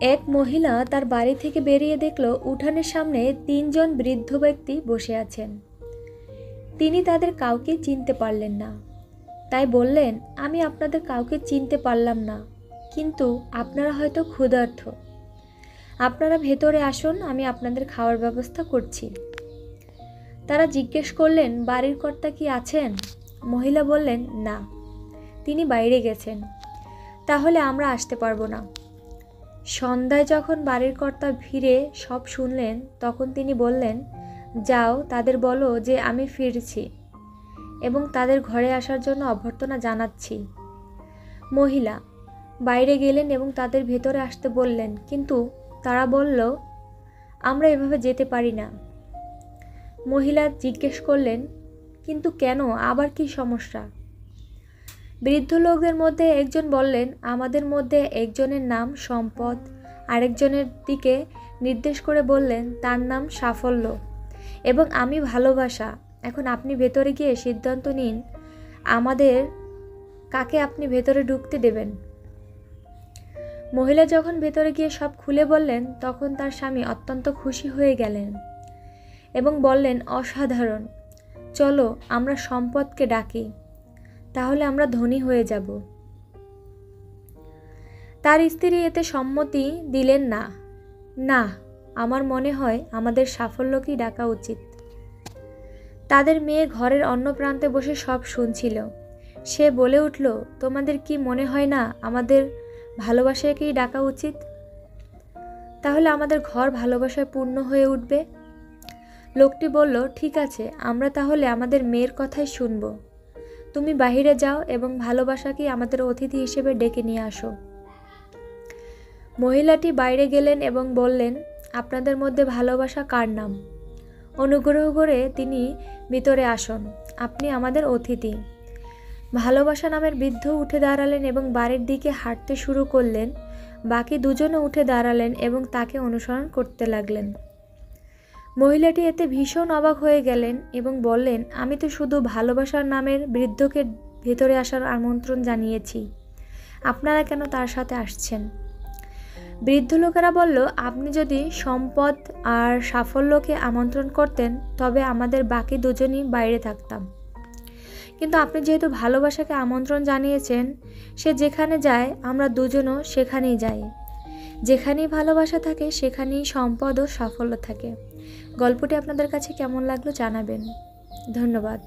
এক মহিলা তার বাড়ি থেকে বেরিয়ে দেখল উঠানের সামনে 3 জন বৃদ্ধ ব্যক্তি বসে আছেন। তিনি তাদের কাউকে চিনতে পারলেন না, তাই বললেন, আমি আপনাদের কাউকে চিনতে পারলাম না, কিন্তু আপনারা হয়তো ক্ষুধার্ত। আপনারা ভেতরে আসুন, আমি আপনাদের খাওয়ার ব্যবস্থা করছি। তারা জিজ্ঞেস করলেন, বাড়ির কর্তা কি আছেন? মহিলা বললেন, না, তিনি বাইরে গেছেন। তাহলে আমরা আসতে পারবো না। সন্ধ্যায় যখন বাড়ির কর্তা ফিরে সব শুনলেন, তখন তিনি বললেন, যাও, তাদের বলো যে আমি ফিরছি এবং তাদের ঘরে আসার জন্য অভ্যর্থনা জানাচ্ছি। মহিলা বাইরে গেলেন এবং তাদের ভেতরে আসতে বললেন, কিন্তু তারা বলল, আমরা এভাবে যেতে পারি না। মহিলা জিজ্ঞেস করলেন, কিন্তু কেন, আবার কি সমস্যা? বৃদ্ধ লোকদের মধ্যে একজন বললেন, আমাদের মধ্যে একজনের নাম সম্পদ, আরেকজনের দিকে নির্দেশ করে বললেন, তার নাম সাফল্য, এবং আমি ভালোবাসা। এখন আপনি ভেতরে গিয়ে সিদ্ধান্ত নিন, আমাদের কাকে আপনি ভেতরে ঢুকতে দেবেন। মহিলা যখন ভেতরে গিয়ে সব খুলে বললেন, তখন তার স্বামী অত্যন্ত খুশি হয়ে গেলেন এবং বললেন, অসাধারণ, চলো আমরা সম্পদকে ডাকি, তাহলে আমরা ধনী হয়ে যাব। তার স্ত্রী এতে সম্মতি দিলেন না। না, আমার মনে হয় আমাদের সাফল্যকেই ডাকা উচিত। তাদের মেয়ে ঘরের অন্য প্রান্তে বসে সব শুনছিল। সে বলে উঠল, তোমাদের কি মনে হয় না আমাদের ভালোবাসাকেই ডাকা উচিত? তাহলে আমাদের ঘর ভালোবাসায় পূর্ণ হয়ে উঠবে। লোকটি বলল, ঠিক আছে, আমরা তাহলে আমাদের মেয়ের কথাই শুনব। তুমি বাহিরে যাও এবং ভালোবাসাকেই আমাদের অতিথি হিসেবে ডেকে নিয়ে আসো। মহিলাটি বাইরে গেলেন এবং বললেন, আপনাদের মধ্যে ভালোবাসা কার নাম? অনুগ্রহ করে তিনি ভিতরে আসুন, আপনি আমাদের অতিথি। ভালোবাসা নামের বৃদ্ধ উঠে দাঁড়ালেন এবং বাড়ির দিকে হাঁটতে শুরু করলেন। বাকি দুজনও উঠে দাঁড়ালেন এবং তাকে অনুসরণ করতে লাগলেন। মহিলাটি এতে ভীষণ অবাক হয়ে গেলেন এবং বললেন, আমি তো শুধু ভালোবাসার নামের বৃদ্ধকে ভেতরে আসার আমন্ত্রণ জানিয়েছি, আপনারা কেন তার সাথে আসছেন? বৃদ্ধ লোকেরা বলল, আপনি যদি সম্পদ আর সাফল্যকে আমন্ত্রণ করতেন তবে আমাদের বাকি দুজনই বাইরে থাকতাম, কিন্তু আপনি যেহেতু ভালোবাসাকে আমন্ত্রণ জানিয়েছেন, সে যেখানে যায় আমরা দুজনও সেখানেই যাই। যেখানেই ভালোবাসা থাকে সেখানেই সম্পদ ও সাফল্য থাকে। গল্পটি আপনাদের কাছে কেমন লাগলো জানাবেন। ধন্যবাদ।